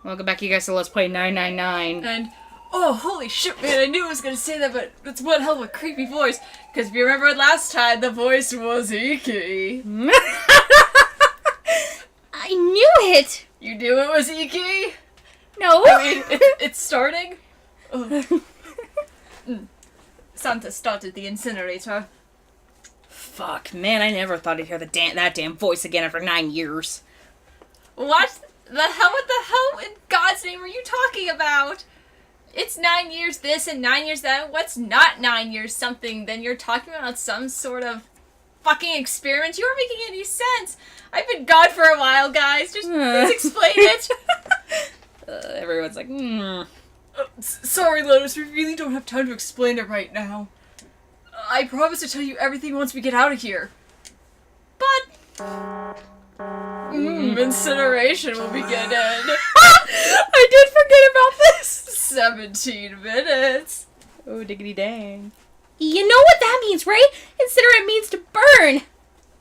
Welcome back, you guys, to Let's Play 999. And, oh, holy shit, man, I knew I was gonna say that, but that's one hell of a creepy voice. Because if you remember last time, the voice was Iki. I knew it! You knew it was Iki? No! I mean, it's starting? Oh. Santa started the incinerator. Fuck, man, I never thought I'd hear that damn voice again after 9 years. What the hell in God's name are you talking about? It's 9 years this and 9 years that. What's not 9 years something? Then you're talking about some sort of fucking experiment. You aren't making any sense. I've been gone for a while, guys. Just please explain it. Everyone's like, Sorry, Lotus. We really don't have time to explain it right now. I promise to tell you everything once we get out of here. But... incineration will begin in... I did forget about this! 17 minutes. Oh, diggity dang. You know what that means, right? Incinerate means to burn!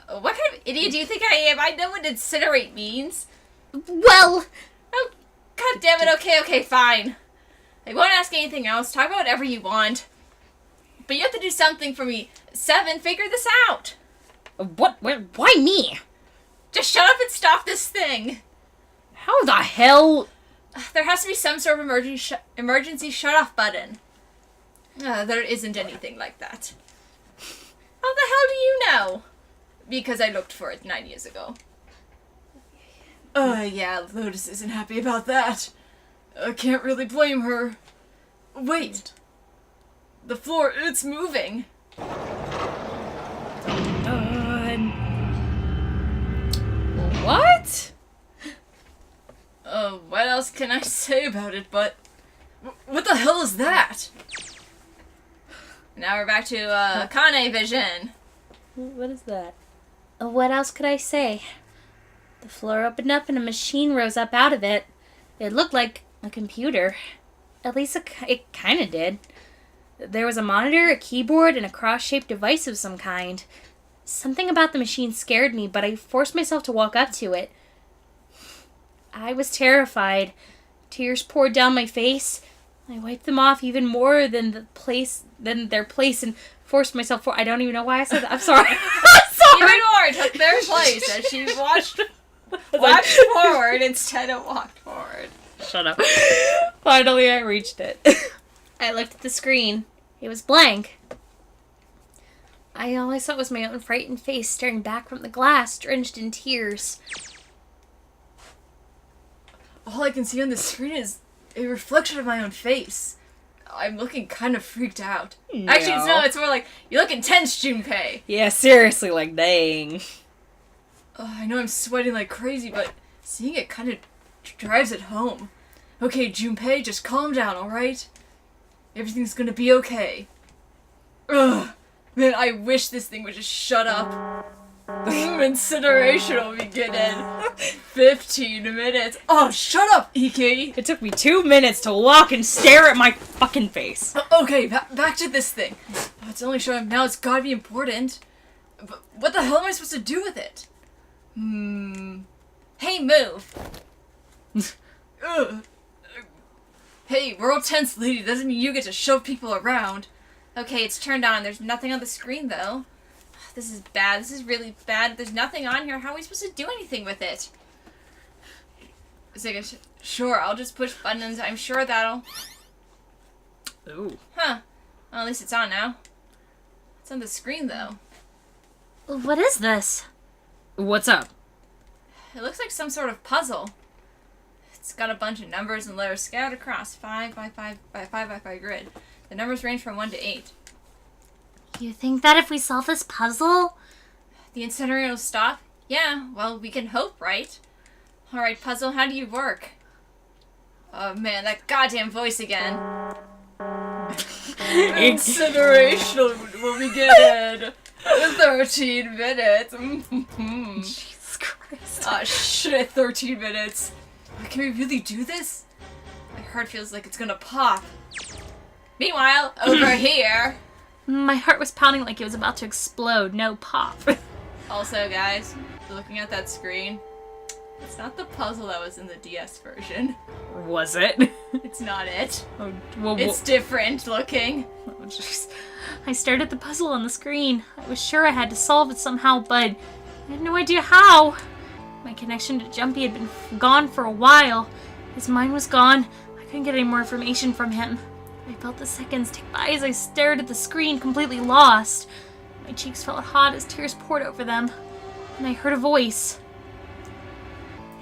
What kind of idiot do you think I am? I know what incinerate means. Well... Oh, God damn it. Okay, fine. I won't ask anything else. Talk about whatever you want. But you have to do something for me. 7, figure this out. What? Why me? Just shut up and stop this thing. How the hell... There has to be some sort of emergency shut-off button. There isn't anything like that. How the hell do you know? Because I looked for it 9 years ago. Yeah, Lotus isn't happy about that. I can't really blame her. Wait. The floor, it's moving. What? What else can I say about it, but... What the hell is that? Now we're back to, Kane vision. What is that? What else could I say? The floor opened up and a machine rose up out of it. It looked like a computer. At least it kind of did. There was a monitor, a keyboard, and a cross-shaped device of some kind. Something about the machine scared me, but I forced myself to walk up to it. I was terrified. Tears poured down my face. I wiped them off even more than their place and forced myself I don't even know why I said that. I'm sorry. I'm sorry. Even more took their place as she watched forward instead of walked forward. Shut up. Finally, I reached it. I looked at the screen. It was blank. All I saw was my own frightened face staring back from the glass, drenched in tears. All I can see on the screen is a reflection of my own face. I'm looking kind of freaked out. No. Actually, it's more like, you look intense, Junpei. Yeah, seriously, like, dang. I know I'm sweating like crazy, but seeing it kind of drives it home. Okay, Junpei, just calm down, alright? Everything's gonna be okay. Ugh. Man, I wish this thing would just shut up. Incineration will begin in 15 minutes. Oh, shut up, Iki! It took me 2 minutes to walk and stare at my fucking face. Okay, back to this thing. It's only showing up now, it's gotta be important. But what the hell am I supposed to do with it? Hey, move! Ugh. Hey, world tense lady, doesn't mean you get to shove people around. Okay, it's turned on. There's nothing on the screen, though. This is bad. This is really bad. There's nothing on here. How are we supposed to do anything with it? It's like, sure, I'll just push buttons. I'm sure that'll... Ooh. Huh. Well, at least it's on now. It's on the screen, though. What is this? What's up? It looks like some sort of puzzle. It's got a bunch of numbers and letters scattered across 5 by 5 by 5 by 5 grid. The numbers range from 1 to 8. You think that if we solve this puzzle... The incinerator will stop? Yeah, well, we can hope, right? Alright, puzzle, how do you work? Oh man, that goddamn voice again. Incineration will begin in 13 minutes. Jesus Christ. Ah, shit, 13 minutes. Can we really do this? My heart feels like it's gonna pop. Meanwhile, over here... My heart was pounding like it was about to explode. No pop. Also, guys, looking at that screen, It's not the puzzle that was in the DS version. Was it? It's not it. Oh, well, It's different looking. oh, jeez. I stared at the puzzle on the screen. I was sure I had to solve it somehow, but I had no idea how. My connection to Jumpy had been gone for a while. His mind was gone. I couldn't get any more information from him. I felt the seconds tick by as I stared at the screen, completely lost. My cheeks felt hot as tears poured over them. And I heard a voice.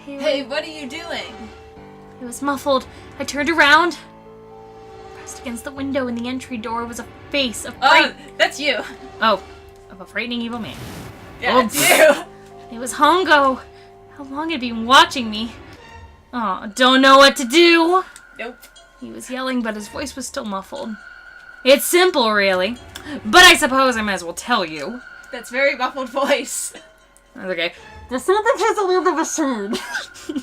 Hey, what are you doing? It was muffled. I turned around. Pressed against the window in the entry door was a face of Oh, that's you. of a frightening evil man. Yeah, Oh, it's you. It was Hongo. How long had he been watching me? Oh, don't know what to do. Nope. He was yelling, but his voice was still muffled. It's simple, really. But I suppose I might as well tell you. That's very muffled voice. Okay. The something has a little bit of a sound.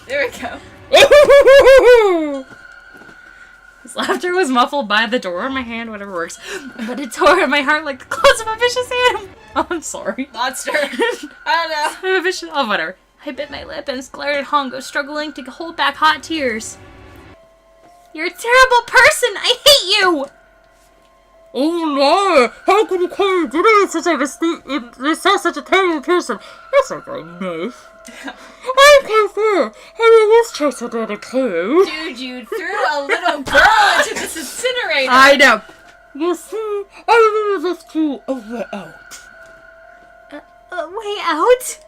There we go. His laughter was muffled by the door in my hand, whatever works. But it tore at my heart like the claws of a vicious animal. Oh, I'm sorry. Monster. I don't know. A vicious... Oh, whatever. I bit my lip and glared at Hongo, struggling to hold back hot tears. You're a terrible person! I hate you! Oh no! How can you come to do such a mistake? You're such a terrible person. That's not very nice. I can't feel. I was trying to do the clue. Dude, you threw a little girl into this incinerator. I know. You see, I really left you a way out. Way out?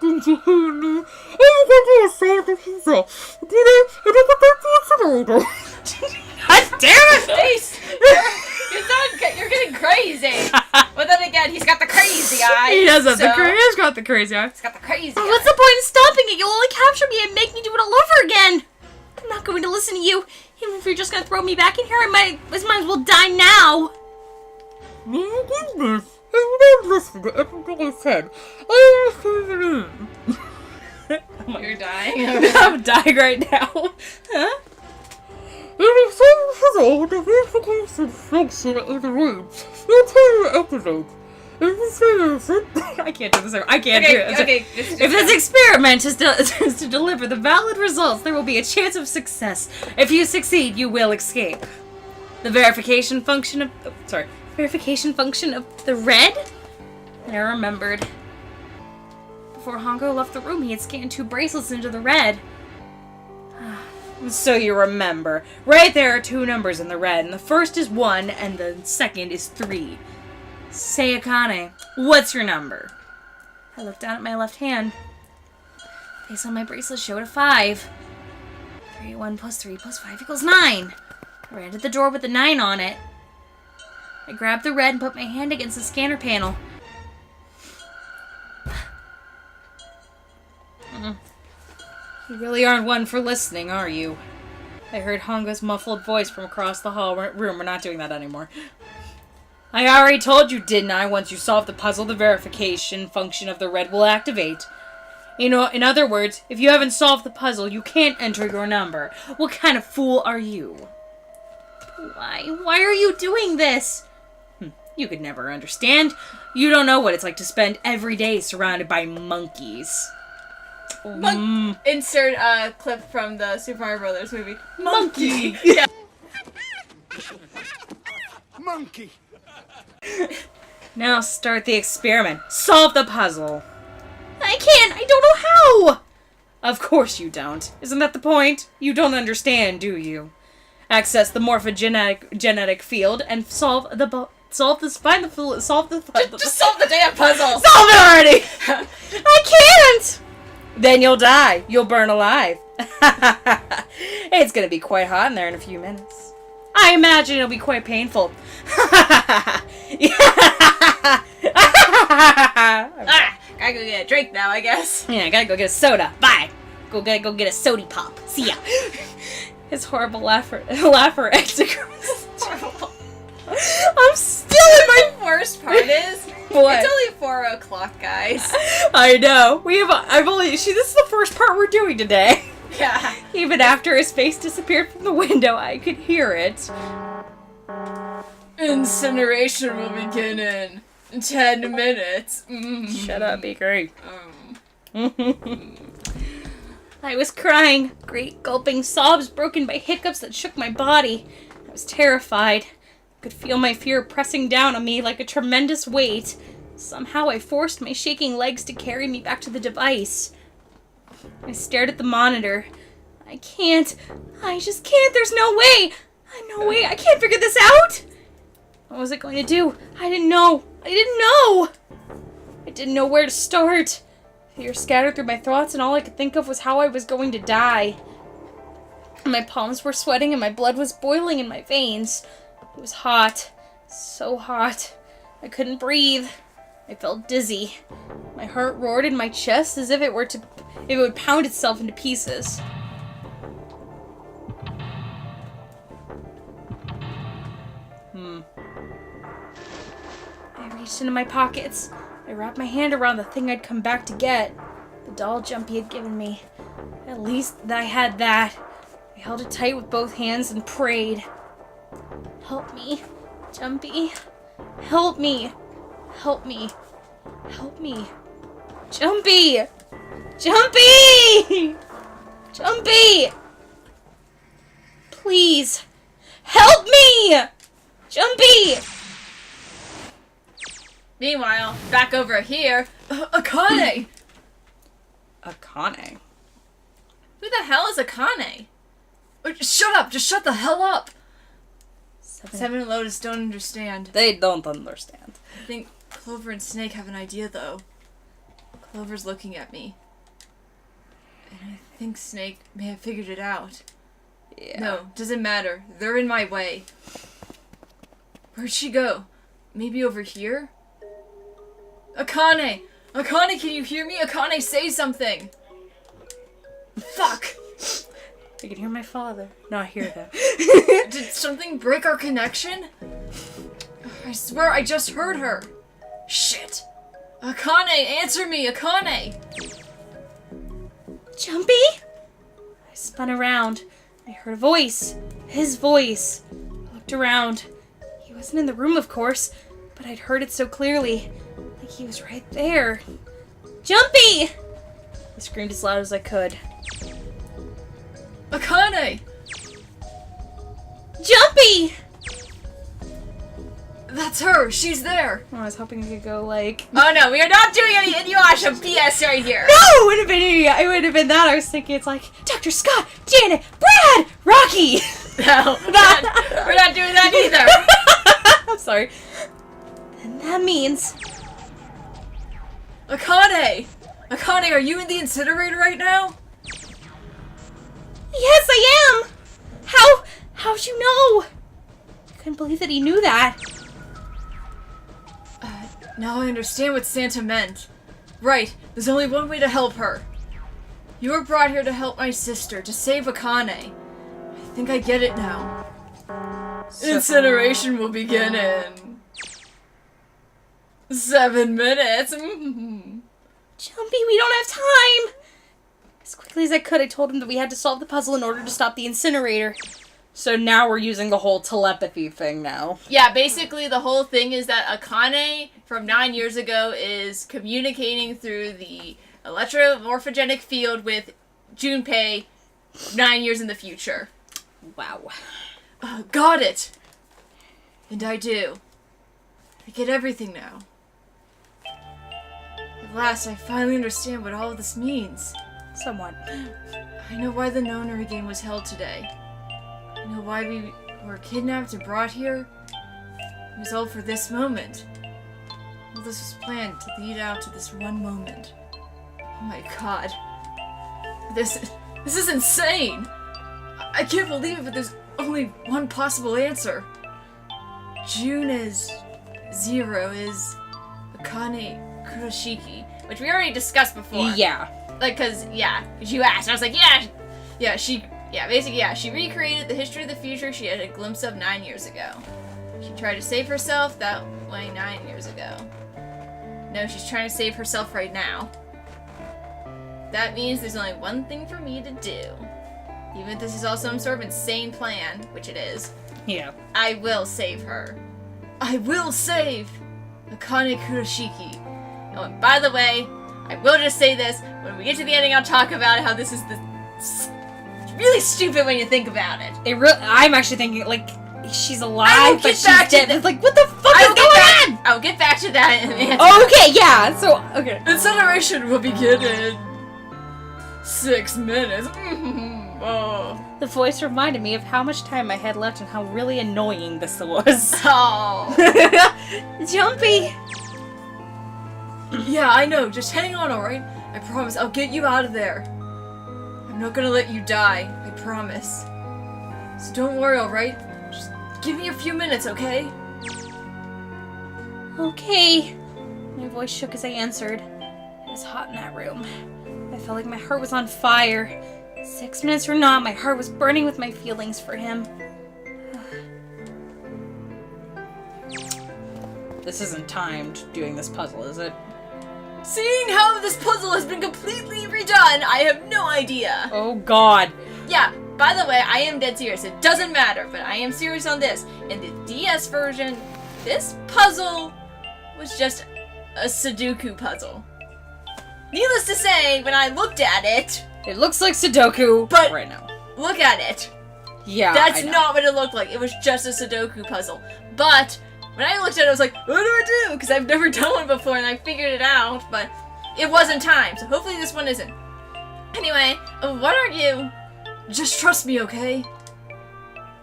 Didn't you hear me? I'm going to say the pizza. Did I? And I got back to the incinerator. God damn it! Face. You're getting crazy. But then again, he's got the crazy eye. He does have so he's got the crazy eye. He's got the crazy But eye. what's the point in stopping it? You'll only capture me and make me do it all over again. I'm not going to listen to you. Even if you're just going to throw me back in here, I might as well die now. My goodness. I don't listen to everything I said. I was You're dying. I'm dying right now. Huh? It is so puzzle the verification function of the room. You'll tell you episode. If you say I can't do this. I can't do it. Okay. If this experiment is to deliver the valid results, there will be a chance of success. If you succeed, you will escape. The verification function of the red? I remembered. Before Hongo left the room, he had scanned 2 bracelets into the red. So you remember. Right there are 2 numbers in the red, and the first is 1, and the second is 3. Say, Akane, what's your number? I looked down at my left hand. Face on my bracelet showed a 5. 3, 1 plus 3 plus 5 equals 9. I ran to the door with the 9 on it. I grabbed the red and put my hand against the scanner panel. You really aren't one for listening, are you? I heard Hongo's muffled voice from across the room. We're not doing that anymore. I already told you, didn't I? Once you solve the puzzle, the verification function of the red will activate. You know, in other words, if you haven't solved the puzzle, you can't enter your number. What kind of fool are you? Why? Why are you doing this? You could never understand. You don't know what it's like to spend every day surrounded by monkeys. Insert a clip from the Super Mario Brothers movie. Monkey! Yeah. Monkey. Now start the experiment. Solve the puzzle. I can't! I don't know how! Of course you don't. Isn't that the point? You don't understand, do you? Access the morphogenetic field and solve the Just solve the damn puzzle. Solve it already! I can't! Then you'll die. You'll burn alive. It's gonna be quite hot in there in a few minutes. I imagine it'll be quite painful. Gotta go get a drink now, I guess. Yeah, I gotta go get a soda. Bye. Go get a sody pop. See ya. His horrible laugher executes. I'm still in my. The worst part is, What? it's only 4 o'clock, guys. I know. This is the first part we're doing today. Yeah. Even after his face disappeared from the window, I could hear it. Incineration will begin in 10 minutes. Shut up, Bakery. I was crying, great gulping sobs broken by hiccups that shook my body. I was terrified. I could feel my fear pressing down on me like a tremendous weight. Somehow I forced my shaking legs to carry me back to the device. I stared at the monitor. I just can't, there's no way! I can't figure this out! What was it going to do? I didn't know! I didn't know where to start. Fear scattered through my thoughts, and all I could think of was how I was going to die. My palms were sweating, and my blood was boiling in my veins. It was hot. So hot. I couldn't breathe. I felt dizzy. My heart roared in my chest as if it would pound itself into pieces. I reached into my pockets. I wrapped my hand around the thing I'd come back to get. The doll Jumpy had given me. At least I had that. I held it tight with both hands and prayed. Help me, Jumpy. Help me. Help me. Help me. Jumpy! Jumpy! Jumpy! Please. Help me! Jumpy! Meanwhile, back over here, Akane! Akane? Who the hell is Akane? Shut up! Just shut the hell up! Seven and Lotus don't understand. They don't understand. I think Clover and Snake have an idea, though. Clover's looking at me. And I think Snake may have figured it out. Yeah. No, doesn't matter. They're in my way. Where'd she go? Maybe over here? Akane! Akane, can you hear me? Akane, say something! Fuck! I can hear my father. No, I hear that. Did something break our connection? I swear I just heard her. Shit. Akane, answer me, Akane! Jumpy? I spun around. I heard a voice. His voice. I looked around. He wasn't in the room, of course, but I'd heard it so clearly. Like he was right there. Jumpy! I screamed as loud as I could. Akane! Jumpy! That's her! She's there! Oh, I was hoping you could go like... Oh no, we are not doing any Inuyasha BS right here! No! It would have been that. I was thinking it's like, Dr. Scott, Janet, Brad, Rocky! No, we're not doing that either! I'm sorry. And that means... Akane! Akane, are you in the incinerator right now? Yes, I am! How'd you know? I couldn't believe that he knew that. Now I understand what Santa meant. Right, there's only one way to help her. You were brought here to help my sister, to save Akane. I think I get it now. Incineration will begin in 7 minutes. Jumpy, we don't have time! As quickly as I could, I told him that we had to solve the puzzle in order to stop the incinerator. So now we're using the whole telepathy thing now. Yeah, basically the whole thing is that Akane from 9 years ago is communicating through the electromorphogenic field with Junpei 9 years in the future. Wow. Got it! And I do. I get everything now. At last, I finally understand what all of this means. Somewhat. I know why the Nonary game was held today. I know why we were kidnapped and brought here. It was all for this moment. All this was planned to lead out to this one moment. Oh my god. This is insane! I can't believe it, but there's only one possible answer. June is 0 is Akane Kuroshiki, which we already discussed before. Yeah. Like, cause you asked. I was like, she recreated the history of the future she had a glimpse of 9 years ago. She tried to save herself that way 9 years ago. No, she's trying to save herself right now. That means there's only one thing for me to do. Even if this is all some sort of insane plan, which it is. Yeah. I will save her. I will save Akane Kuroshiki. Oh, and by the way, I will just say this, when we get to the ending I'll talk about how this is the It's really stupid when you think about it. I'm actually thinking, like, she's I will alive, but get she's back to dead. the- It's like, what the fuck is going on? I'll get back to that in the answer. Oh, okay, yeah, so, okay. Incineration will begin in 6 minutes. Oh. The voice reminded me of how much time I had left and how really annoying this was. Oh. Jumpy! Yeah, I know. Just hang on, alright? I promise I'll get you out of there. I'm not gonna let you die. I promise. So don't worry, alright? Just give me a few minutes, okay? Okay. My voice shook as I answered. It was hot in that room. I felt like my heart was on fire. 6 minutes or not, my heart was burning with my feelings for him. This isn't timed doing this puzzle, is it? Seeing how this puzzle has been completely redone, I have no idea. Oh god. Yeah, by the way, I am dead serious. It doesn't matter, but I am serious on this. In the DS version, this puzzle was just a Sudoku puzzle. Needless to say, when I looked at it, It looks like Sudoku But- right now. look at it. Yeah, That's I know. not what it looked like. It was just a Sudoku puzzle. But when I looked at it, I was like, what do I do? Because I've never done one before and I figured it out, but it wasn't timed. So hopefully this one isn't. Anyway, what are you? Just trust me, okay?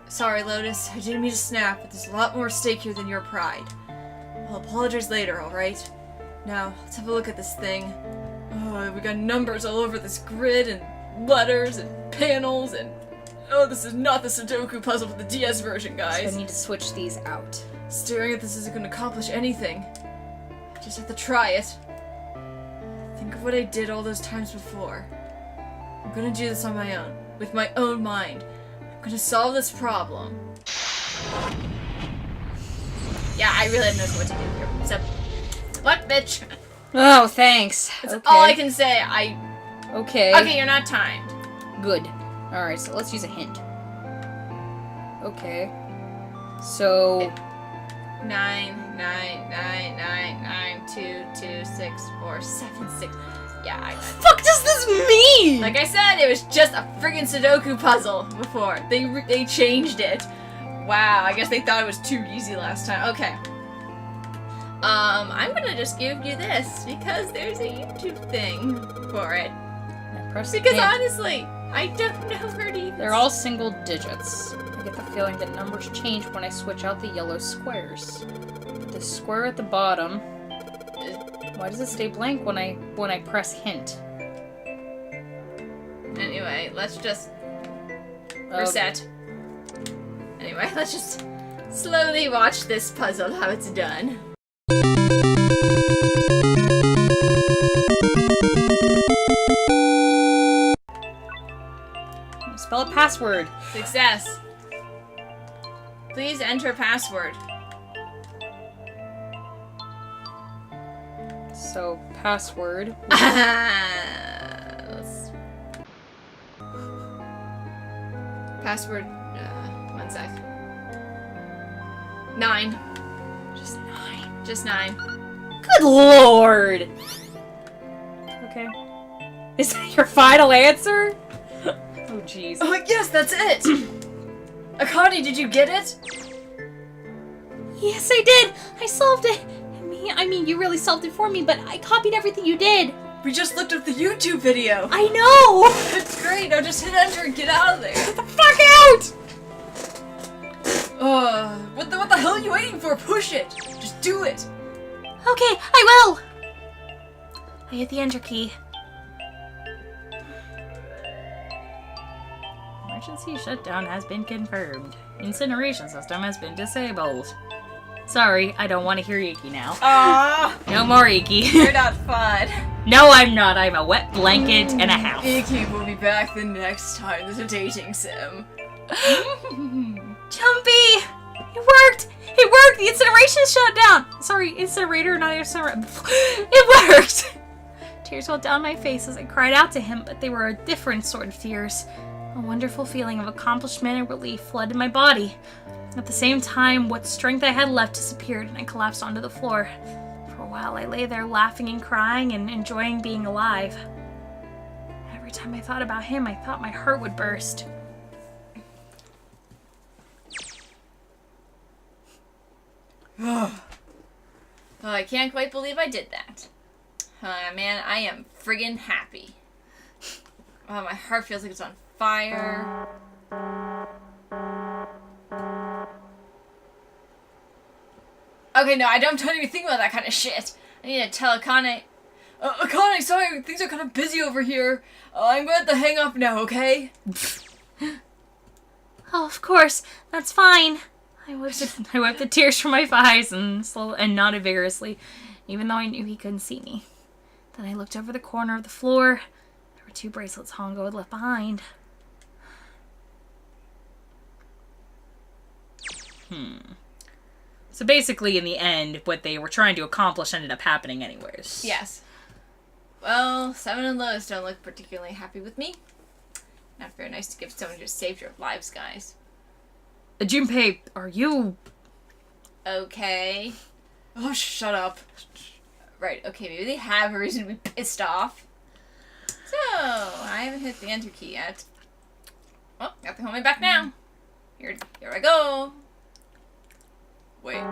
Sorry, Lotus. I didn't mean to snap, but there's a lot more at stake here than your pride. I'll apologize later, alright? Now, let's have a look at this thing. Oh, we got numbers all over this grid, and letters, and panels, and... Oh, this is not the Sudoku puzzle for the DS version, So guys. I need to switch these out. Staring at this isn't going to accomplish anything. I just have to try it. Think of what I did all those times before. I'm gonna do this on my own, with my own mind. I'm gonna solve this problem. Yeah, I really have no clue what to do here. Except, what, bitch? Oh, thanks. That's Okay. all I can say. Okay. Okay, you're not timed. Good. Alright, so let's use a hint. Okay. So... 9, 9, 9, 9, 9, 2, 2, 6, 4, 7, 6. Yeah, I got it. fuck does this mean? Like I said, it was just a friggin' Sudoku puzzle before. They changed it. Wow, I guess they thought it was too easy last time. Okay. I'm gonna just give you this because there's a YouTube thing for it. Press Because hint. honestly, I don't know where to even... They're all single digits. I get the feeling that numbers change when I switch out the yellow squares. The square at the bottom. Why does it stay blank when I press hint? Anyway, let's just reset. Anyway, let's just slowly watch this puzzle, how it's done. Spell a password. Success. Please enter password. So password. Let's- Password. 1 sec. 9. Just 9. Just 9. Good lord. Okay. Is that your final answer? Oh jeez. Oh yes, that's it. Akane, did you get it? Yes, I did! I solved it! I mean, you really solved it for me, but I copied everything you did! We just looked up the YouTube video. I know! It's great. Now just hit enter and get out of there. Get the fuck out! What the hell are you waiting for? Push it. Just do it. Okay, I will! I hit the enter key. Emergency shutdown has been confirmed. Incineration system has been disabled. Sorry, I don't want to hear Iki now. Ah, No more Iki. you're not fun. No, I'm not. I'm a wet blanket and a half. Iki will be back the next time there's a dating sim. Jumpy! It worked! It worked! The incineration shut down! Sorry, incinerator, not incinerator. It worked! Tears rolled down my face as I cried out to him, but they were a different sort of tears. A wonderful feeling of accomplishment and relief flooded my body. At the same time, what strength I had left disappeared and I collapsed onto the floor. For a while, I lay there laughing and crying and enjoying being alive. Every time I thought about him, I thought my heart would burst. Oh, I can't quite believe I did that. Man, I am friggin' happy. Oh, my heart feels like it's on fire. Okay, no, I don't even think about that kind of shit. I need to tell Akane. Akane, sorry, things are kind of busy over here. I'm going to have to hang up now, okay? Oh, of course. That's fine. I wiped the tears from my eyes and nodded vigorously, even though I knew he couldn't see me. Then I looked over the corner of the floor. There were 2 bracelets Hongo had left behind. So basically, in the end, what they were trying to accomplish ended up happening anyways. Yes. Well, 7 and Lois don't look particularly happy with me. Not very nice to give someone who just saved your lives, guys. Junpei, are you... Okay. Oh, shut up. Right, okay, maybe they have a reason to be pissed off. So, I haven't hit the enter key yet. Well, got the homie back now. Here I go. Wait.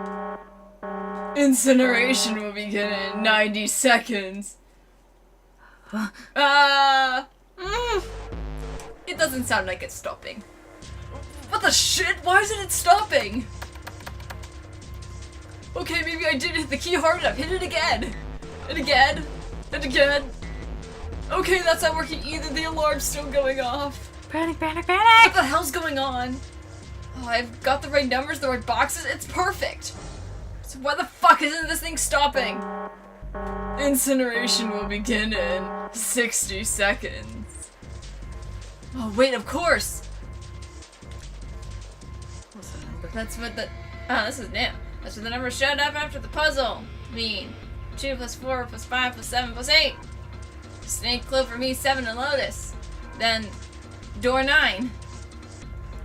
Incineration will begin in 90 seconds. It doesn't sound like it's stopping. What the shit? Why isn't it stopping? Okay, maybe I didn't hit the key hard enough. Hit it again. And again. And again. Okay, that's not working either. The alarm's still going off. Panic, panic, What panic! the hell's going on? Oh, I've got the right numbers, the right boxes. It's perfect. So why the fuck isn't this thing stopping? Incineration will begin in 60 seconds. Oh, wait, of course. That's what the... Oh, this is new. That's what the number showed up after the puzzle. Mean 2 plus 4 plus 5 plus 7 plus 8. Snake, Clover, me, 7, and Lotus. Then, door 9.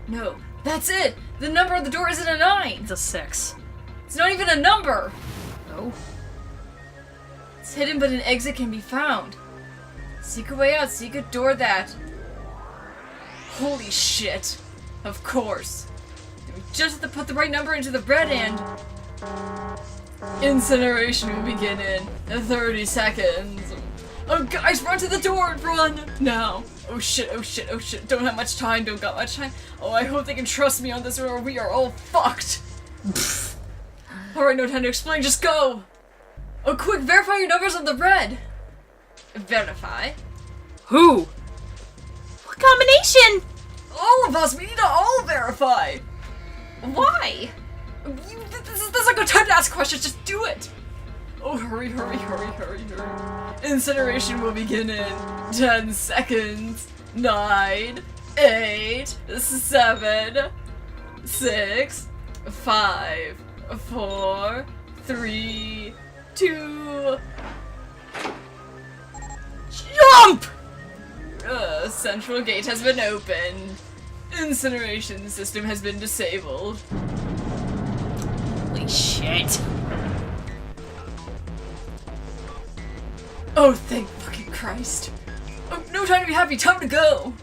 No, that's it! The number of the door isn't a 9! It's a 6. It's not even a number! Oh? It's hidden, but an exit can be found. Secret way out, secret door that. Holy shit. Of course. We just have to put the right number into the red end. Incineration will begin in 30 seconds. Oh, guys, run to the door! Run! Now! Oh shit, oh shit, oh shit. Don't have much time, don't got much time. Oh, I hope they can trust me on this or we are all fucked. Alright, no time to explain, just go! Oh, quick, verify your numbers on the red! Verify? Who? What combination? All of us, we need to all verify! Why? This is like a time to ask questions, just do it! Oh, hurry, hurry, hurry, hurry, hurry. Incineration will begin in 10 seconds. 9, 8, 7, 6, 5, 4, 3, 2... Jump! Central gate has been opened. Incineration system has been disabled. Holy shit. Oh, thank fucking Christ. Oh, no time to be happy, time to go!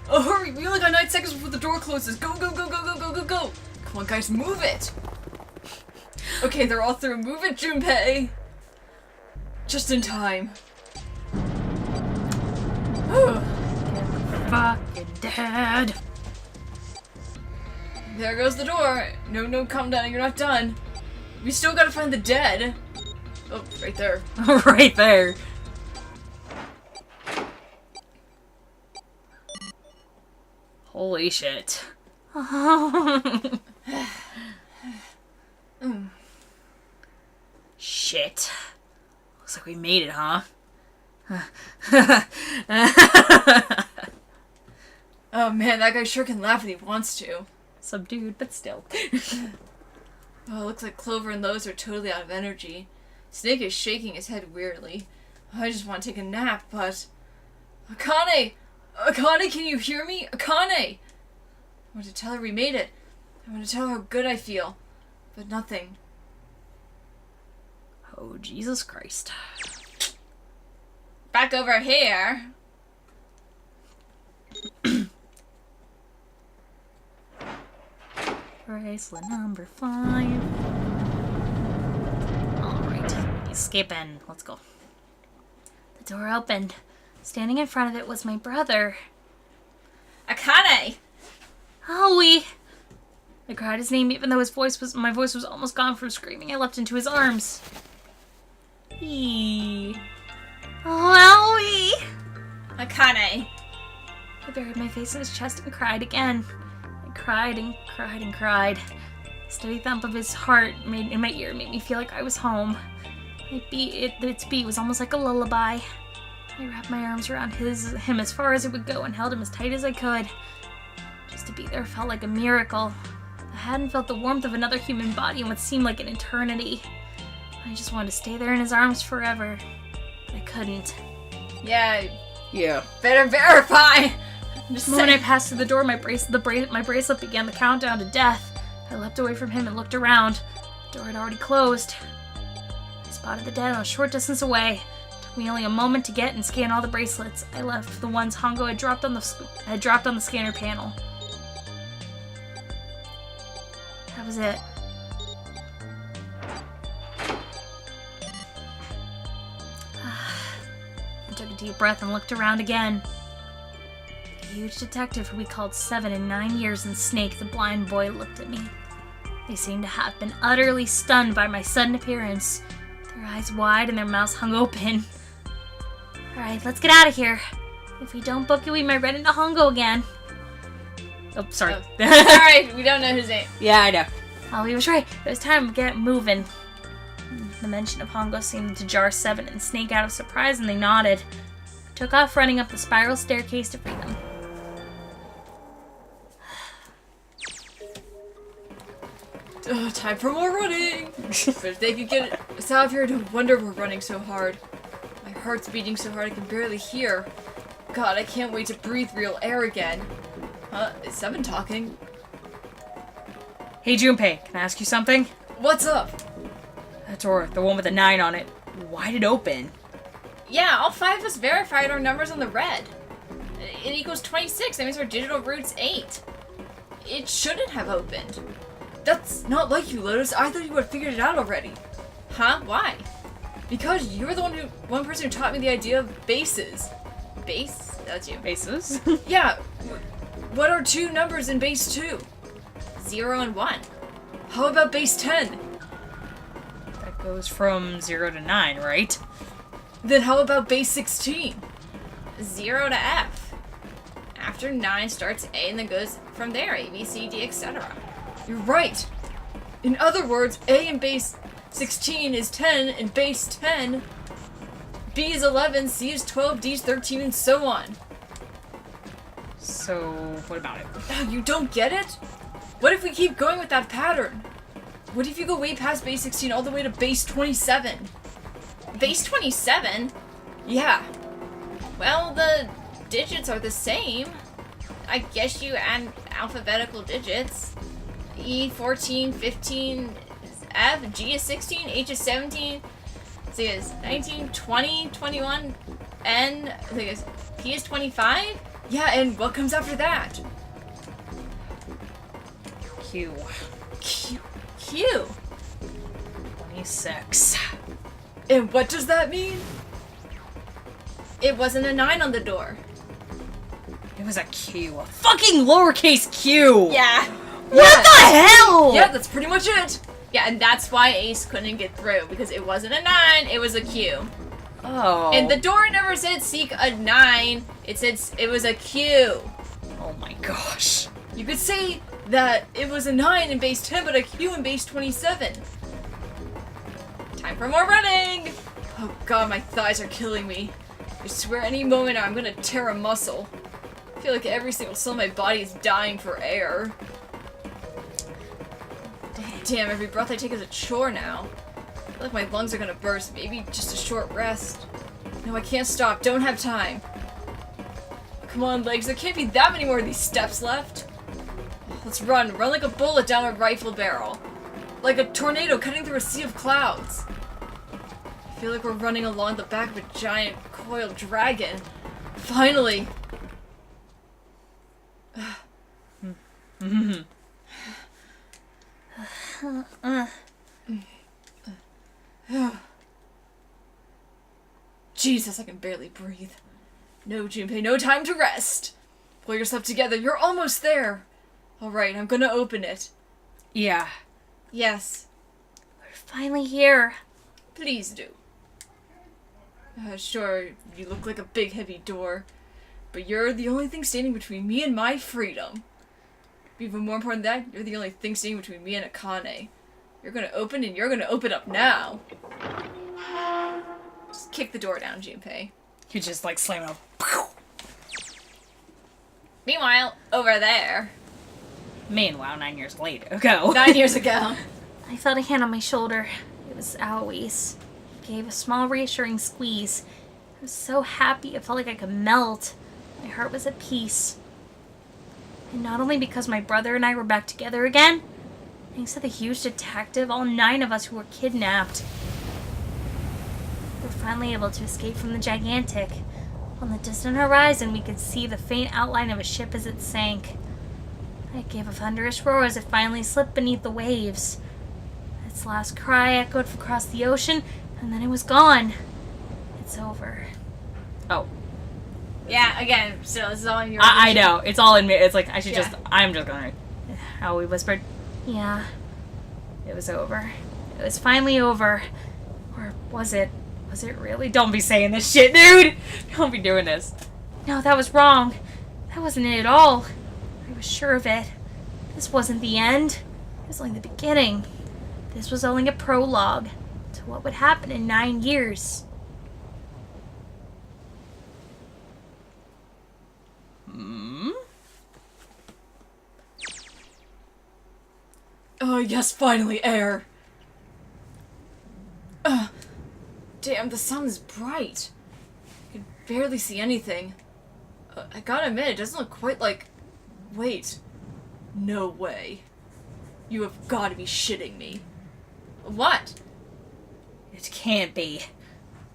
Oh, hurry, we only got 9 seconds before the door closes. Go, go, go, go, go, go, go, go! Come on, guys, move it! Okay, they're all through. Move it, Junpei! Just in time. Fucking dead. There goes the door. No, no, calm down, you're not done. We still gotta find the dead. Oh, right there. Right there. Holy shit. Shit. Looks like we made it, huh? Oh man, that guy sure can laugh if he wants to. Subdued, but still. Oh, it looks like Clover and Lois are totally out of energy. Snake is shaking his head weirdly. I just want to take a nap, but... Akane! Akane, can you hear me? Akane! I want to tell her we made it. I want to tell her how good I feel. But nothing. Oh, Jesus Christ. Back over here. Bracelet number 5. Alright, escape in. Let's go. The door opened. Standing in front of it was my brother. Akane! Howie! I cried his name even though my voice was almost gone from screaming. I leapt into his arms. Oh, Howie! Akane! I buried my face in his chest and cried again. I cried and cried and cried. The steady thump of his heart in my ear made me feel like I was home. Its beat was almost like a lullaby. I wrapped my arms around him as far as it would go and held him as tight as I could. Just to be there felt like a miracle. I hadn't felt the warmth of another human body in what seemed like an eternity. I just wanted to stay there in his arms forever. But I couldn't. Yeah, Yeah. better verify! The moment I passed through the door, my bracelet began the countdown to death. I leapt away from him and looked around. The door had already closed. I spotted the dead a short distance away. It took me only a moment to get and scan all the bracelets. I left the ones Hongo had dropped on the scanner panel. That was it. I took a deep breath and looked around again. The huge detective who we called 7 and 9 years in Snake, the blind boy, looked at me. They seemed to have been utterly stunned by my sudden appearance. Their eyes wide and their mouths hung open. Alright, let's get out of here. If we don't book it, we might run into Hongo again. Oh, sorry. Alright, we don't know his name. Yeah, I know. Oh, he was right. It was time to get moving. The mention of Hongo seemed to jar 7 and Snake out of surprise, and they nodded. I took off running up the spiral staircase to free them. Time for more running! But if they could get us out of here, no wonder we're running so hard. My heart's beating so hard I can barely hear. God, I can't wait to breathe real air again. Huh? Is 7 talking? Hey, Junpei, can I ask you something? What's up? That door, the one with the 9 on it, why'd it open? Yeah, all 5 of us verified our numbers on the red. It equals 26, that means our digital root's 8. It shouldn't have opened. That's not like you, Lotus. I thought you would have figured it out already. Huh? Why? Because you're the one person who taught me the idea of bases. Base? That's you. Bases? Yeah. What are 2 numbers in base 2? 0 and 1. How about base 10? That goes from 0 to 9, right? Then how about base 16? 0 to F. After 9 starts A and then goes from there, A, B, C, D, etc. You're right. In other words, A in base 16 is 10, and base 10, B is 11, C is 12, D is 13, and so on. So, what about it? Oh, you don't get it? What if we keep going with that pattern? What if you go way past base 16 all the way to base 27? Base 27? Yeah. Well, the digits are the same. I guess you add alphabetical digits. E 14, 15, F, G is 16, H is 17, C is 19, 20, 21, N, I think it's P is 25? Yeah, and what comes after that? Q. Q. 26. And what does that mean? It wasn't a 9 on the door. It was a Q. A fucking lowercase Q! Yeah. What the hell? Yeah, that's pretty much it. Yeah, and that's why Ace couldn't get through, because it wasn't a 9, it was a Q. Oh. And the door never said seek a 9, it said it was a Q. Oh my gosh. You could say that it was a 9 in base 10, but a Q in base 27. Time for more running! Oh god, my thighs are killing me. I swear any moment now I'm gonna tear a muscle. I feel like every single cell in my body is dying for air. Damn, every breath I take is a chore now. I feel like my lungs are gonna burst. Maybe just a short rest. No, I can't stop. Don't have time. Come on, legs. There can't be that many more of these steps left. Let's run. Run like a bullet down a rifle barrel. Like a tornado cutting through a sea of clouds. I feel like we're running along the back of a giant coiled dragon. Finally. Jesus, I can barely breathe. No, Junpei, no time to rest. Pull yourself together, you're almost there. Alright, I'm gonna open it. Yeah. Yes, We're finally here. please do. Sure, you look like a big heavy door, but you're the only thing standing between me and my freedom. Even more important than that, you're the only thing standing between me and Akane. You're gonna open and you're gonna open up now. Just kick the door down, Junpei. You just like slam it up. Meanwhile, over there, Meanwhile, 9 years later. Go. 9 years ago. I felt a hand on my shoulder. It was Aoi's. He gave a small reassuring squeeze. I was so happy it felt like I could melt. My heart was at peace. And not only because my brother and I were back together again, thanks to the huge detective, all 9 of us who were kidnapped. We were finally able to escape from the gigantic. On the distant horizon, we could see the faint outline of a ship as it sank. It gave a thunderous roar as it finally slipped beneath the waves. Its last cry echoed across the ocean, and then it was gone. It's over. Oh. Yeah, again, still, this is all in your I know. It's all in me. It's like, I should Yeah. I'm just gonna. Aoi whispered, "Yeah, it was over. It was finally over. Or was it? Was it really? Don't be saying this shit, dude! Don't be doing this. No, that was wrong. That wasn't it at all. I was sure of it. This wasn't the end. It was only the beginning. This was only a prologue to what would happen in 9 years." Oh, yes, finally, air. Damn, the sun's bright. I can barely see anything. I gotta admit, it doesn't look quite like... Wait. No way. You have gotta be shitting me. What? It can't be.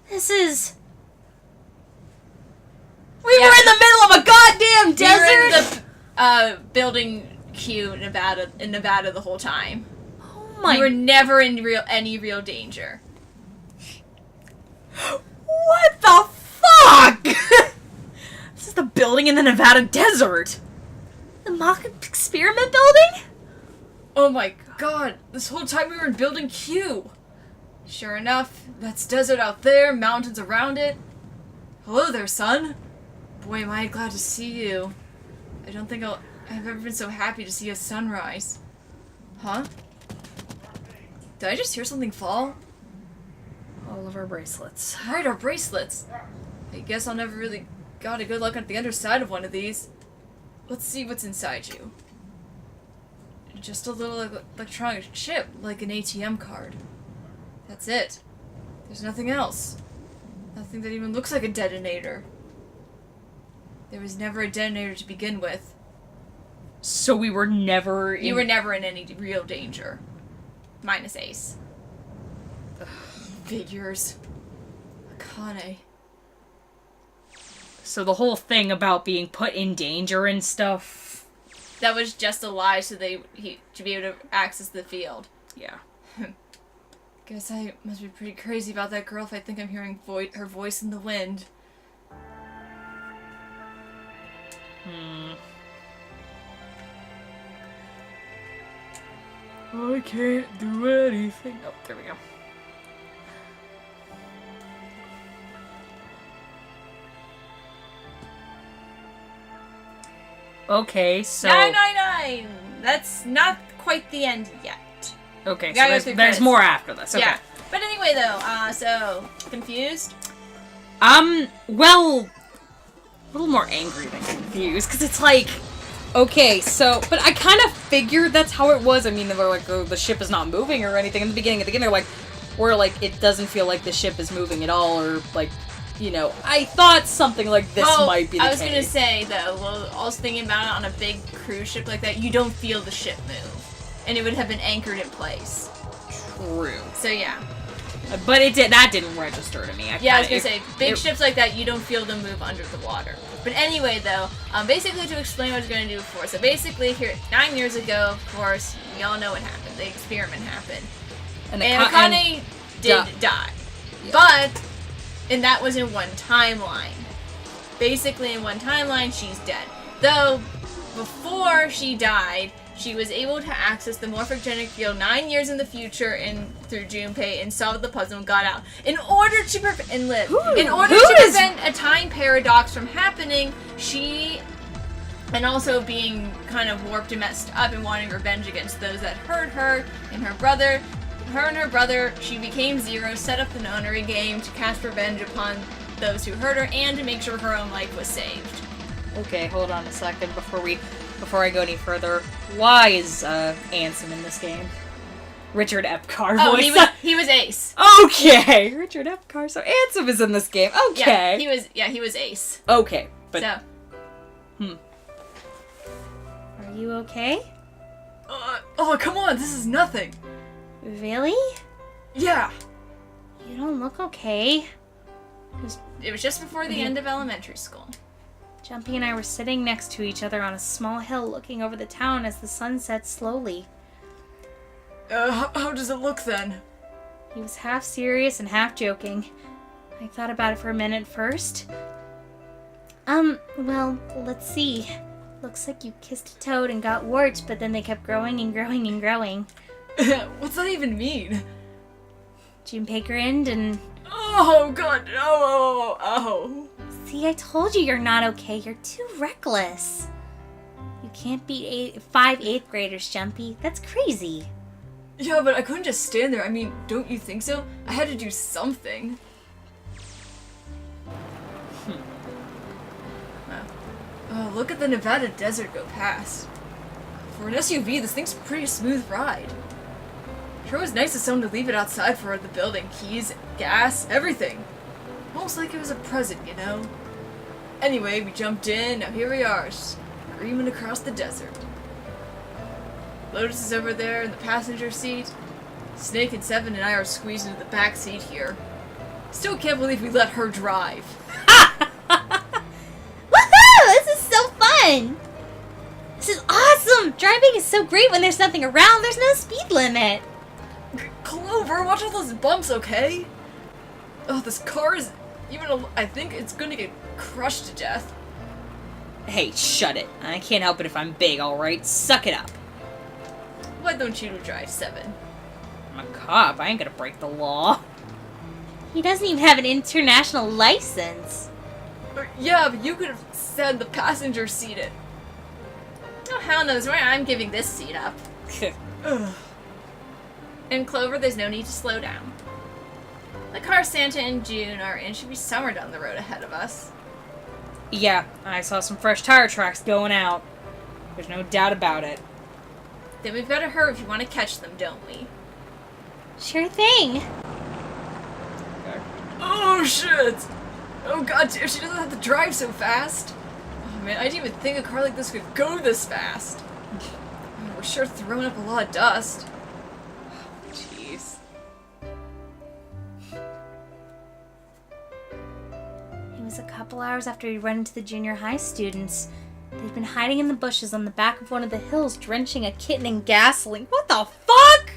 This is... We were in the middle of a goddamn We desert! were in the, building Q in Nevada the whole time. Oh my... We were never in any real danger. What the fuck? This is the building in the Nevada desert. The mock experiment building? Oh my god, this whole time we were in building Q. Sure enough, that's desert out there, mountains around it. Hello there, son. Boy, am I glad to see you. I don't think I've ever been so happy to see a sunrise. Huh? Did I just hear something fall? All of our bracelets. Right, our bracelets. I guess I'll never really got a good look at the underside of one of these. Let's see what's inside you. Just a little electronic chip, like an ATM card. That's it. There's nothing else. Nothing that even looks like a detonator. There was never a detonator to begin with. So we were never in... You were never in any real danger. Minus Ace. Figures. Akane. So the whole thing about being put in danger and stuff... That was just a lie so to be able to access the field. Yeah. Guess I must be pretty crazy about that girl if I think I'm hearing her voice in the wind. I can't do anything. Oh, there we go. Okay, so... 999! That's not quite the end yet. Okay, so Gotta go there's through credits. more after this. Okay. Yeah. But anyway, though, so, confused? Well, a little more angry than confused, because it's like, okay, so, but I kind of figured that's how it was. I mean, they were like, oh, the ship is not moving or anything in the beginning. At the beginning, they're like, where, like, it doesn't feel like the ship is moving at all, or, like, you know, I thought something like this might be the case. I was gonna say, though, well, I was thinking about it on a big cruise ship like that, you don't feel the ship move. And it would have been anchored in place. True. So, yeah. But that didn't register to me. Yeah, I was gonna say, big ships like that, you don't feel them move under the water. But anyway, though, basically to explain what I was going to do before. So basically, here, 9 years ago, of course, we all know what happened. The experiment happened. And Akane did die. Yeah. And that was in one timeline. Basically, in one timeline, she's dead. Though, before she died, she was able to access the morphic genetic field 9 years in the future and through Junpei and solved the puzzle and got out. In order to prevent a time paradox from happening, and also being kind of warped and messed up and wanting revenge against those that hurt her and her brother. She became Zero, set up the Nonary game to cast revenge upon those who hurt her and to make sure her own life was saved. Okay, hold on a second before I go any further. Why is Ansem in this game? Richard Epcar voice. He was Ace. Okay, Richard Epcar. So Ansem is in this game. Okay. He was Ace. Okay, but so. Are you okay? Oh, come on, this is nothing. Really? Yeah. You don't look okay. It was just before the end of elementary school. Jumpy and I were sitting next to each other on a small hill looking over the town as the sun set slowly. How does it look then? He was half serious and half joking. I thought about it for a minute first. Well, let's see. Looks like you kissed a toad and got warts, but then they kept growing and growing and growing. What's that even mean? Junpei grinned and... Oh, God. Oh. See, I told you you're not okay. You're too reckless. You can't beat 5 8th graders, Jumpy. That's crazy. Yeah, but I couldn't just stand there. I mean, don't you think so? I had to do something. Look at the Nevada desert go past. For an SUV, this thing's a pretty smooth ride. Sure was nice of someone to leave it outside for the building. Keys, gas, everything. Almost like it was a present, you know? Anyway, we jumped in, now here we are, screaming across the desert. Lotus is over there in the passenger seat. Snake and Seven and I are squeezed into the back seat here. Still can't believe we let her drive. Woohoo! This is so fun! This is awesome! Driving is so great when there's nothing around. There's no speed limit. Clover, watch all those bumps, okay? Oh, this car is... I think it's gonna get crushed to death. Hey, shut it. I can't help it if I'm big, alright? Suck it up. Why don't you drive, Seven? I'm a cop. I ain't gonna break the law. He doesn't even have an international license. Yeah, but you could have said the passenger seat. Oh, hell knows where I'm giving this seat up. And Clover, there's no need to slow down. The car Santa and June are in should be somewhere down the road ahead of us. Yeah, I saw some fresh tire tracks going out. There's no doubt about it. Then we've got to hurry if you want to catch them, don't we? Sure thing. Okay. Oh, shit! Oh, God, she doesn't have to drive so fast. Oh, man, I didn't even think a car like this could go this fast. We're sure throwing up a lot of dust. Jeez. It was a couple hours after we run into the junior high students. They'd been hiding in the bushes on the back of one of the hills, drenching a kitten in gasoline. What the fuck?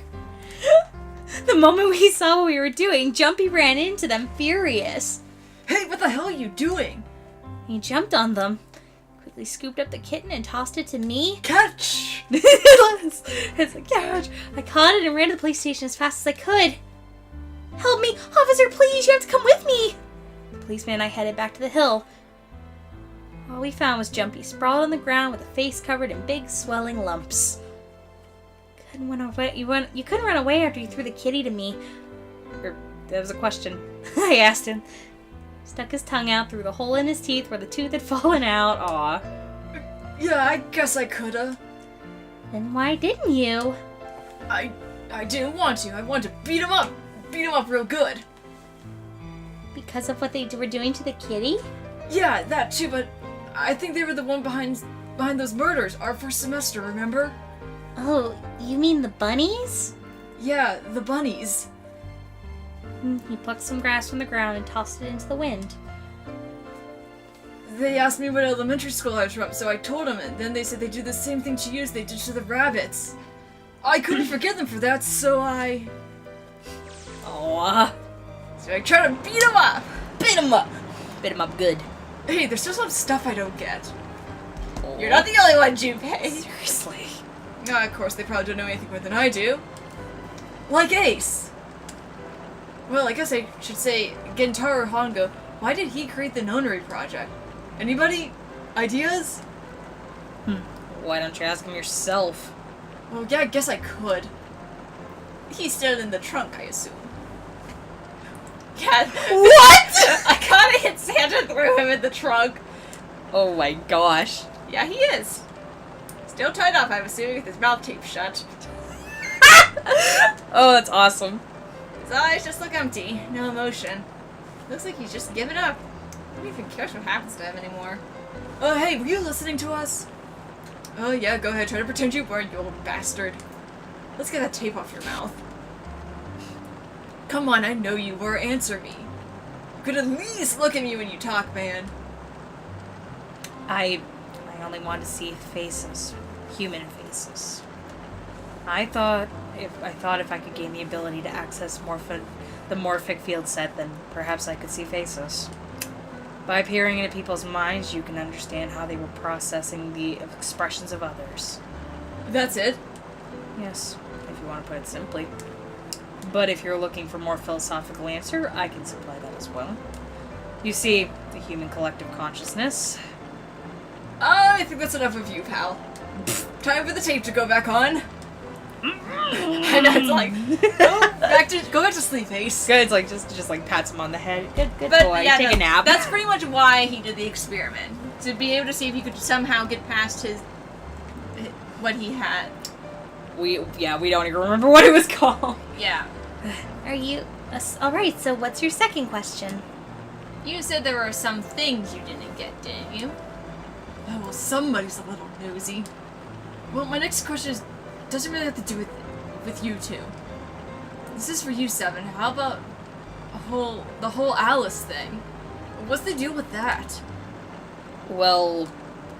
The moment we saw what we were doing, Jumpy ran into them, furious. Hey, what the hell are you doing? He jumped on them, quickly scooped up the kitten and tossed it to me. Catch! It's like, catch! I caught it and ran to the police station as fast as I could. Help me! Officer, please! You have to come with me! The policeman and I headed back to the hill. All we found was Jumpy sprawled on the ground with a face covered in big swelling lumps. You couldn't run away after you threw the kitty to me. That was a question. I asked him. Stuck his tongue out through the hole in his teeth where the tooth had fallen out. Aw. Yeah, I guess I coulda. Then why didn't you? I didn't want to. I wanted to beat him up. Beat him up real good. Because of what they were doing to the kitty? Yeah, that too, but I think they were the one behind those murders our first semester, remember? Oh, you mean the bunnies? Yeah, the bunnies. He plucked some grass from the ground and tossed it into the wind. They asked me what elementary school I was from, so I told them, and then they said they do the same thing to you as they did to the rabbits. I couldn't forgive them for that, so I tried to beat them up! Beat him up! Beat him up good. Hey, there's still some stuff I don't get. You're not the only one, Junpei. Seriously. Of course, they probably don't know anything more than I do. Like Ace. Well, I guess I should say, Gentaro Hongo, why did he create the Nonary project? Anybody? Ideas? Why don't you ask him yourself? Well, yeah, I guess I could. He's still in the trunk, I assume. Yeah. What?! I kinda hit Santa through him in the trunk. Oh my gosh. Yeah, he is. Still tied up, I'm assuming, with his mouth taped shut. Oh, that's awesome. His eyes just look empty. No emotion. Looks like he's just given up. I don't even care what happens to him anymore. Hey, were you listening to us? Oh, yeah, go ahead. Try to pretend you weren't, you old bastard. Let's get that tape off your mouth. Come on, I know you were. Answer me. You could at least look at me when you talk, man. I only wanted to see faces. Human faces. I thought if I could gain the ability to access the morphic field set, then perhaps I could see faces. By peering into people's minds, you can understand how they were processing the expressions of others. That's it? Yes, if you want to put it simply. But if you're looking for more philosophical answer, I can supply that as well. You see, the human collective consciousness. I think that's enough of you, pal. Time for the tape to go back on. And it's like, go back to sleep, Ace. Good, like just like pats him on the head. Good But boy. yeah, Take no, a nap. That's pretty much why he did the experiment. To be able to see if he could somehow get past what he had. We don't even remember what it was called. Yeah. Are you... Alright, so what's your second question? You said there were some things you didn't get, didn't you? Oh, well, somebody's a little nosy. Well, my next question doesn't really have to do with you two. This is for you, Seven. How about the whole Alice thing? What's the deal with that? Well,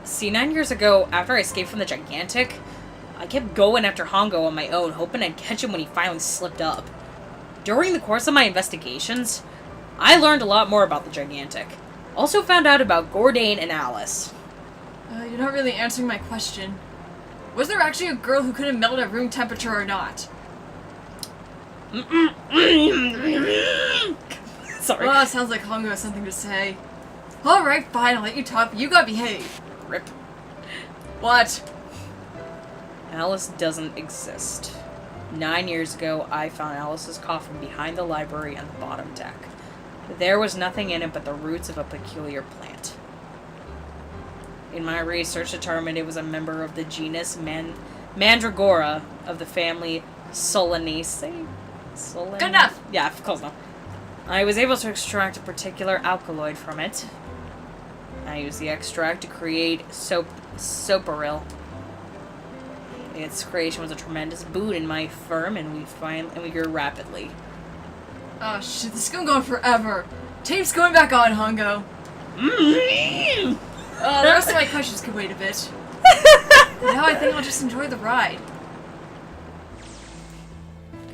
see, 9 years ago, after I escaped from the Gigantic, I kept going after Hongo on my own, hoping I'd catch him when he finally slipped up. During the course of my investigations, I learned a lot more about the Gigantic. Also found out about Gordane and Alice. You're not really answering my question. Was there actually a girl who couldn't melt at room temperature or not? Sorry. Oh, sounds like Hongo has something to say. Alright, fine, I'll let you talk, but you gotta behave. Rip. What? Alice doesn't exist. 9 years ago, I found Alice's coffin behind the library on the bottom deck. There was nothing in it but the roots of a peculiar plant. In my research, determined it was a member of the genus Mandragora of the family Solanaceae. Good enough! Yeah, close enough. I was able to extract a particular alkaloid from it. I used the extract to create soparil. Its creation was a tremendous boon in my firm, and we grew rapidly. Oh shit, this is gonna go on forever. Tape's going back on, Hongo. The rest of my questions can wait a bit. Now I think I'll just enjoy the ride.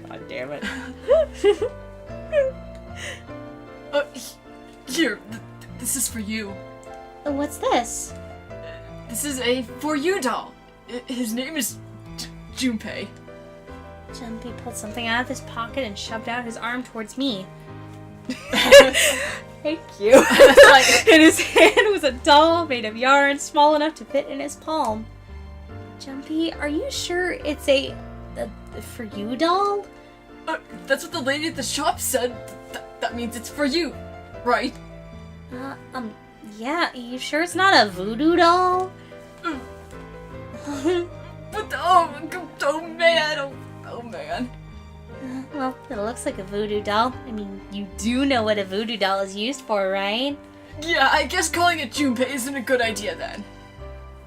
God damn it. Here, this is for you. What's this? This is a for you doll. His name is Junpei. Jumpy pulled something out of his pocket and shoved out his arm towards me. Thank you. In his hand was a doll made of yarn small enough to fit in his palm. Jumpy, are you sure it's a for you doll? That's what the lady at the shop said. That means it's for you, right? Yeah, you sure it's not a voodoo doll? But oh man, oh man. Well, it looks like a voodoo doll. I mean, you do know what a voodoo doll is used for, right? Yeah, I guess calling it Junpei isn't a good idea then.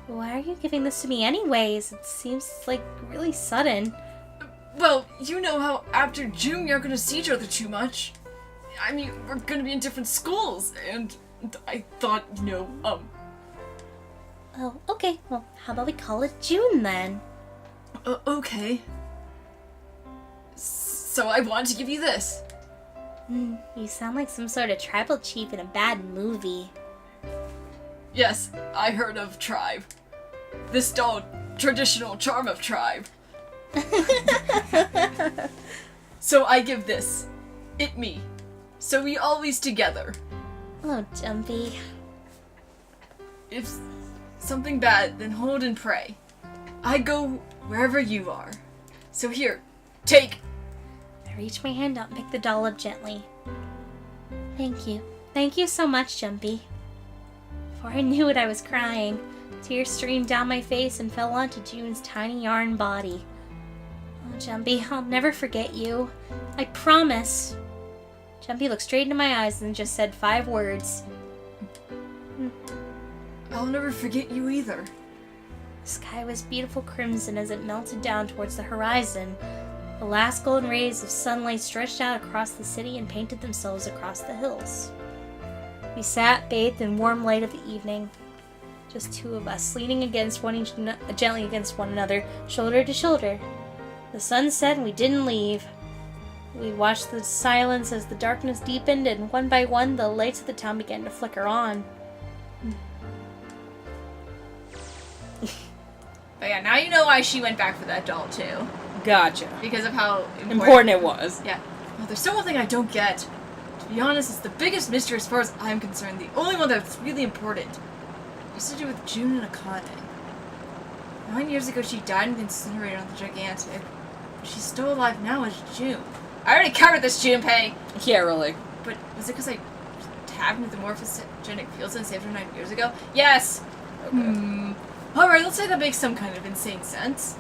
Why are you giving this to me anyways? It seems like really sudden. Well, you know how after June you're gonna see each other too much. I mean, we're gonna be in different schools, and I thought, Oh, okay. Well, how about we call it June then? Okay. So I wanted to give you this. You sound like some sort of tribal chief in a bad movie. Yes, I heard of tribe. This dull, traditional charm of tribe. So I give this. It me. So we always together. Oh, Jumpy. If something bad, then hold and pray. I go wherever you are. So here, take. I reach my hand out and pick the doll up gently. Thank you. Thank you so much, Jumpy. Before I knew it, I was crying. Tears streamed down my face and fell onto June's tiny yarn body. Oh, Jumpy, I'll never forget you. I promise. Jumpy looked straight into my eyes and just said 5 words. I'll never forget you either. The sky was beautiful crimson as it melted down towards the horizon. The last golden rays of sunlight stretched out across the city and painted themselves across the hills. We sat, bathed in warm light of the evening. Just 2 of us, leaning gently against one another, shoulder to shoulder. The sun set and we didn't leave. We watched the silence as the darkness deepened, and one by one the lights of the town began to flicker on. But yeah, now you know why she went back for that doll too. Gotcha. Because of how Important it was. Yeah. Well, there's still one thing I don't get. To be honest, it's the biggest mystery as far as I'm concerned. The only one that's really important. It has to do with June and Akane. 9 years ago, she died and incinerated on the Gigantic. But she's still alive now as June. I already covered this, Junpei. Yeah, really. But was it because I tapped into the morphogenic fields and saved her 9 years ago? Yes. Alright, let's say that makes some kind of insane sense.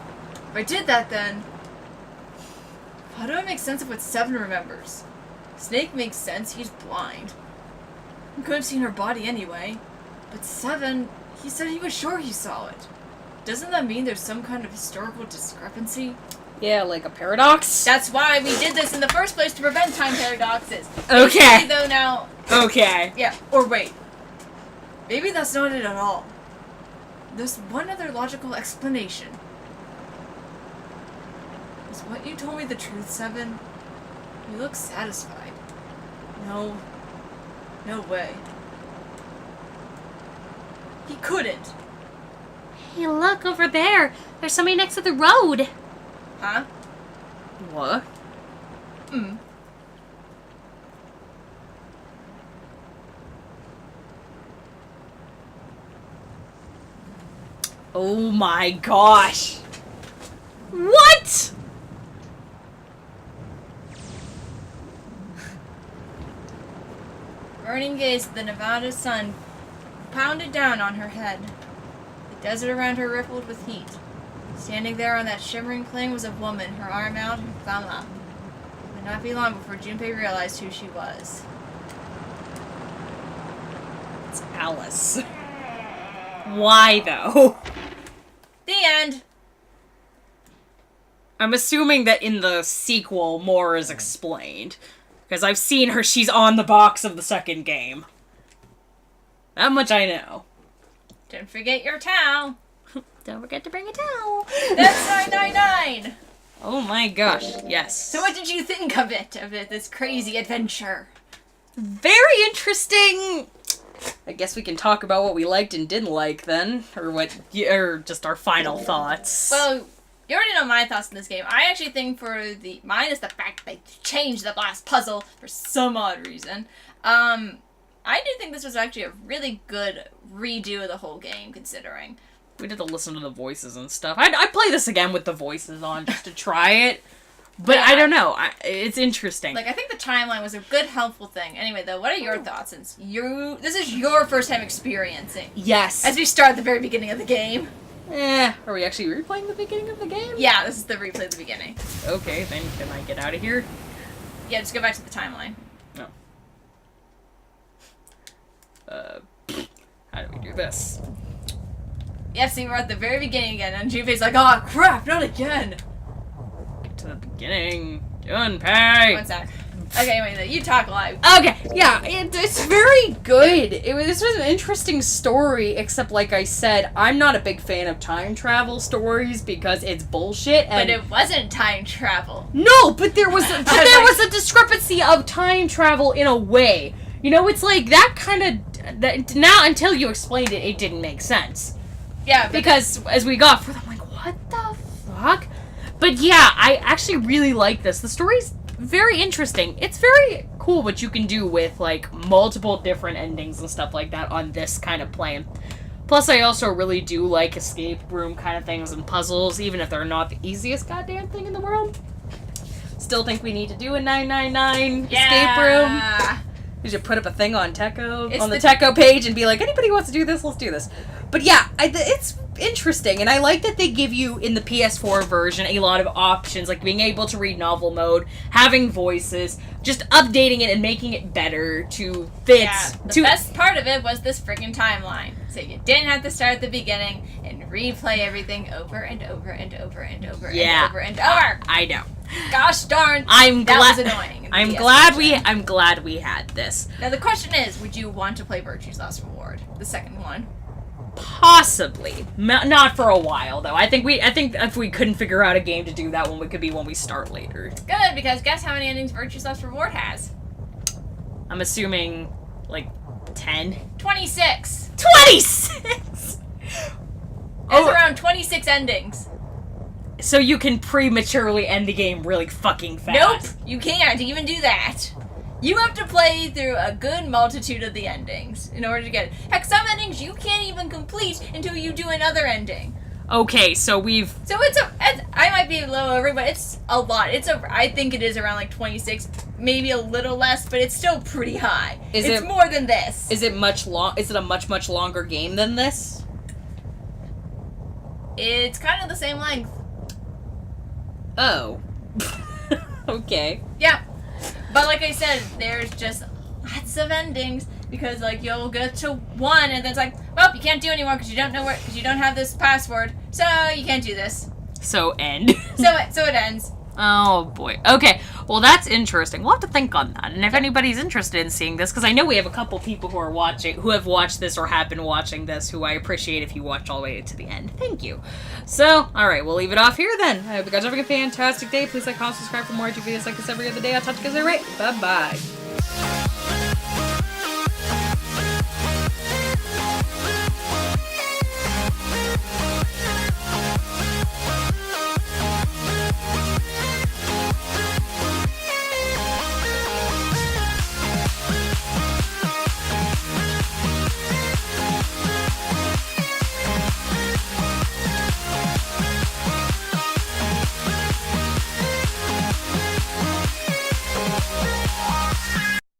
If I did that, then how do I make sense of what Seven remembers? Snake makes sense, he's blind. He could have seen her body anyway. But Seven, he said he was sure he saw it. Doesn't that mean there's some kind of historical discrepancy? Yeah, like a paradox? That's why we did this in the first place, to prevent time paradoxes. Okay. Basically, though, now... Okay. Yeah. Or wait, maybe that's not it at all. There's one other logical explanation. Is what you told me the truth, Seven? You look satisfied. No way. He couldn't. Hey, look over there. There's somebody next to the road. Huh? What? Oh my gosh. What? Burning gaze of the Nevada sun pounded down on her head. The desert around her rippled with heat. Standing there on that shimmering plain was a woman, her arm out, her thumb up. It would not be long before Junpei realized who she was. It's Alice. Why though? The end! I'm assuming that in the sequel more is explained. Because I've seen her, she's on the box of the second game. That much I know. Don't forget your towel. Don't forget to bring a towel. That's 999! Oh my gosh, yes. So what did you think of it, this crazy adventure? Very interesting. I guess we can talk about what we liked and didn't like then, or just our final thoughts. Well, you already know my thoughts on this game. I actually think mine is the fact that they changed the last puzzle for some odd reason. I do think this was actually a really good redo of the whole game, considering. We did to listen to the voices and stuff. I'd play this again with the voices on just to try it. But Yeah. I don't know. It's interesting. Like, I think the timeline was a good, helpful thing. Anyway, though, what are your thoughts, since this is your first time experiencing? Yes. As we start at the very beginning of the game. Are we actually replaying the beginning of the game? Yeah, this is the replay at the beginning. Okay, then can I get out of here? Yeah, just go back to the timeline. No. How do we do this? Yeah, see, we're at the very beginning again, and Junpei's like, oh crap, not again! Get to the beginning. Junpei! One sec. Okay, wait, you talk live. Okay, yeah, it's very good. This was an interesting story, except like I said, I'm not a big fan of time travel stories because it's bullshit. And But it wasn't time travel. no, but there was a discrepancy of time travel in a way. You know, it's like that kind of now until you explained it, it didn't make sense. Yeah, Because as we got further, I'm like, what the fuck? But yeah, I actually really like this. The story's very interesting. It's very cool what you can do with, like, multiple different endings and stuff like that on this kind of plane. Plus, I also really do like escape room kind of things and puzzles, even if they're not the easiest goddamn thing in the world. Still think we need to do a 999 escape room. We should put up a thing on Techo, on the Techo page, and be like, anybody who wants to do this, let's do this. But yeah, it's interesting, and I like that they give you, in the PS4 version, a lot of options, like being able to read novel mode, having voices, just updating it and making it better to fit. Yeah, the best part of it was this freaking timeline. So you didn't have to start at the beginning and replay everything over and over and over and over and over and over. I know. Gosh darn, I'm that glad. was annoying. I'm glad we had this. Now the question is, would you want to play Virtue's Last Reward, the second one? Possibly. Not for a while, though. I think if we couldn't figure out a game to do that one, it could be when we start later. Good, because guess how many endings Virtue's Last Reward has? I'm assuming, like, 10? 26! 26! That's around 26 endings. So you can prematurely end the game really fucking fast. Nope, you can't even do that. You have to play through a good multitude of the endings in order to get it. Heck, some endings you can't even complete until you do another ending. Okay, so we've... So I might be a little over, but it's a lot. I think it is around like 26, maybe a little less, but it's still pretty high. It's more than this. Is it a much longer game than this? It's kind of the same length. Oh. Okay. Yeah. But like I said, there's just lots of endings because like you'll get to one and then it's like, well, you can't do anymore because you don't have this password, so you can't do this. So end. So it ends. Oh boy. Okay. Well, that's interesting. We'll have to think on that. And if anybody's interested in seeing this, because I know we have a couple people who have watched this or have been watching this, who I appreciate if you watch all the way to the end. Thank you. So, all right, we'll leave it off here then. I hope you guys are having a fantastic day. Please like, comment, subscribe for more videos like this every other day. I'll talk to you guys later. Bye bye.